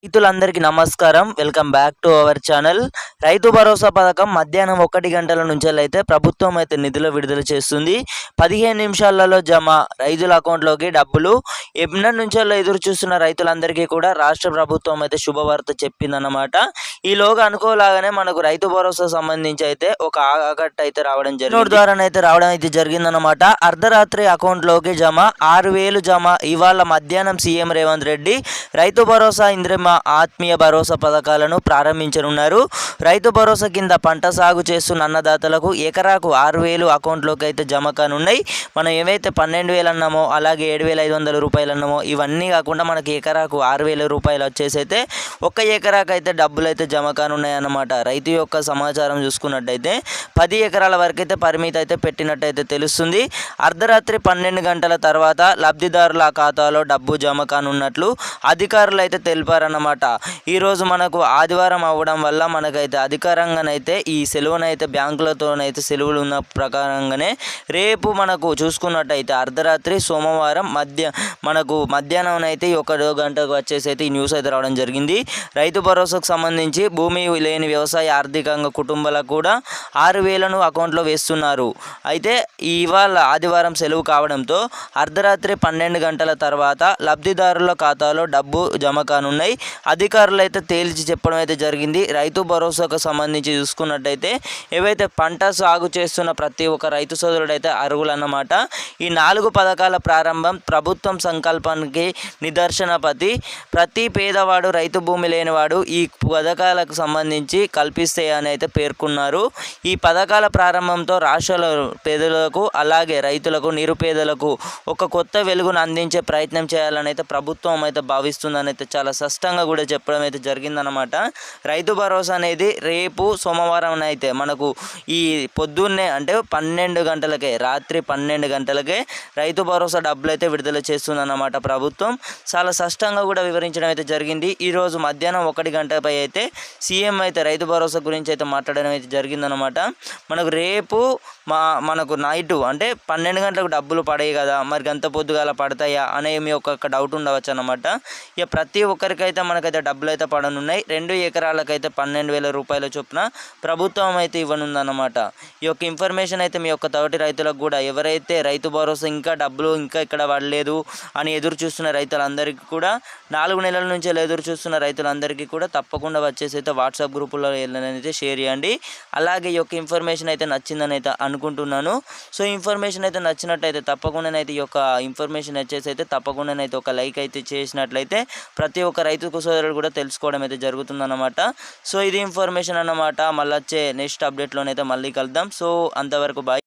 రైతులందరికీ నమస్కారం. Welcome back to our channel. Rythu Bharosa పథకం మధ్యాహ్నం 1 గంటల నుంచెల్లయితే ప్రభుత్వం అయితే నిధులు విడుదల చేస్తుంది. 15 నిమిషాలలో జమ రైతుల అకౌంట్లోకి డబ్బులు. ఎన్నటి నుంచెల్లో ఎదురు చూస్తున్న రైతులందరికీ కూడా రాష్ట్ర ప్రభుత్వం అయితే శుభవార్త చెప్పిందన్నమాట. ఈలోగా అనుకోలాగానే మనకు రైతు భరోసా సంబంధించి అయితే ఒక ఆగట్టు అయితే రావడం జరిగింది. ద్వారానైతే రావడం అయితే జరిగిందన్నమాట. అర్ధరాత్రి అకౌంట్లోకి జమ 6,000 జమ. ఇవాళ మధ్యాహ్నం సీఎం రేవంత్ రెడ్డి రైతు భరోసా, ఇంద్రమ్మ ఆత్మీయ భరోసా పథకాలను ప్రారంభించనున్నారు. రైతు భరోసా కింద పంట సాగు చేస్తున్న అన్నదాతలకు ఎకరాకు 6,000 అకౌంట్లోకి అయితే జమ కానున్నాయి. మనం ఏవైతే 12,000 అన్నామో, అలాగే 7,500 రూపాయలు అన్నామో, ఇవన్నీ కాకుండా మనకి ఎకరాకు 6,000 రూపాయలు వచ్చేసి అయితే ఒక్క ఎకరాకు అయితే డబ్బులు అయితే జమ కానున్నాయి అన్నమాట. రైతు యొక్క సమాచారం చూసుకున్నట్టయితే 10 ఎకరాల వరకు అయితే పరిమితి అయితే పెట్టినట్టయితే తెలుస్తుంది. అర్ధరాత్రి 12 గంటల తర్వాత లబ్ధిదారుల ఖాతాలో డబ్బు జమ కానున్నట్లు అధికారులు అయితే తెలిపారన్నమాట. ఈరోజు మనకు ఆదివారం అవ్వడం వల్ల మనకైతే అధికారంగానైతే ఈ సెలవునైతే బ్యాంకులతోనైతే సెలవులు ఉన్న ప్రకారంగానే రేపు మనకు చూసుకున్నట్టయితే అర్ధరాత్రి సోమవారం మనకు మధ్యాహ్నం అయితే 1 గంటకు వచ్చేసి అయితే ఈ న్యూస్ అయితే రావడం జరిగింది. రైతు భరోసాకు సంబంధించి భూమి లేని వ్యవసాయ ఆర్థికంగా కుటుంబాలకు కూడా 6,000ను అకౌంట్లో వేస్తున్నారు. అయితే ఇవాళ ఆదివారం సెలవు కావడంతో అర్ధరాత్రి 12 గంటల తర్వాత లబ్ధిదారుల ఖాతాలో డబ్బు జమ కానున్నాయి. అధికారులు అయితే తేల్చి చెప్పడం అయితే జరిగింది. రైతు భరోసాకు సంబంధించి చూసుకున్నట్టయితే ఏవైతే పంట సాగు చేస్తున్న ప్రతి ఒక్క రైతు సోదరుడైతే అర్హులన్నమాట. ఈ 4 పథకాల ప్రారంభం ప్రభుత్వం సంకల్పానికి నిదర్శన. ప్రతి పేదవాడు, రైతు భూమి లేనివాడు ఈ పథకాలకు సంబంధించి కల్పిస్తాయని అయితే పేర్కొన్నారు. ఈ పథకాల ప్రారంభంతో రాష్ట్రాల పేదలకు, అలాగే రైతులకు, నిరుపేదలకు ఒక కొత్త వెలుగును అందించే ప్రయత్నం చేయాలని అయితే ప్రభుత్వం అయితే భావిస్తుందని అయితే చాలా స్పష్టంగా కూడా చెప్పడం అయితే జరిగిందనమాట. రైతు భరోసా అనేది రేపు సోమవారం అయితే మనకు ఈ పొద్దున్నే అంటే 12 గంటలకే, రాత్రి 12 గంటలకే రైతు భరోసా డబ్బులు అయితే విడుదల చేస్తుందన్నమాట ప్రభుత్వం. చాలా స్పష్టంగా కూడా వివరించడం అయితే జరిగింది. ఈరోజు మధ్యాహ్నం 1 గంటపై అయితే సీఎం అయితే రైతు భరోసా గురించి అయితే మాట్లాడడం అయితే జరిగిందనమాట. మనకు రేపు మనకు నైటు అంటే 12 గంటలకు డబ్బులు పడాయి కదా, మరి అంత పొద్దుగాల పడతాయా అనే మీ ఒక డౌట్ ఉండవచ్చు అన్నమాట. ఇక ప్రతి ఒక్కరికైతే మనకైతే డబ్బులు అయితే పడనున్నాయి. 2 ఎకరాలకైతే 12,000 రూపాయల చొప్పున ప్రభుత్వం అయితే ఇవ్వనుందన్నమాట. ఈ యొక్క ఇన్ఫర్మేషన్ అయితే మీ యొక్క తోటి రైతులకు కూడా, ఎవరైతే రైతు భరోసా ఇంకా డబ్బులు ఇంకా ఇక్కడ పడలేదు అని ఎదురు చూస్తున్న రైతులందరికీ కూడా, 4 నెలల నుంచి ఎదురు చూస్తున్న రైతులందరికీ కూడా తప్పకుండా వచ్చేసి అయితే వాట్సాప్ గ్రూపులో అయితే షేర్ చేయండి. అలాగే ఈ యొక్క ఇన్ఫర్మేషన్ అయితే నచ్చిందని అయితే అనుకుంటున్నాను. సో ఇన్ఫర్మేషన్ అయితే నచ్చినట్టయితే తప్పకుండానైతే ఈ యొక్క ఇన్ఫర్మేషన్ వచ్చేసి అయితే తప్పకుండానైతే ఒక లైక్ అయితే చేసినట్లయితే ప్రతి ఒక్క రైతు సోదరుడు కూడా తెలుసుకోవడం అయితే జరుగుతుందన్నమాట. సో ఇది ఇన్ఫర్మేషన్ అన్నమాట. మళ్ళీ వచ్చే నెక్స్ట్ అప్డేట్లోనైతే మళ్ళీ కలుద్దాం. సో అంతవరకు బాయ్.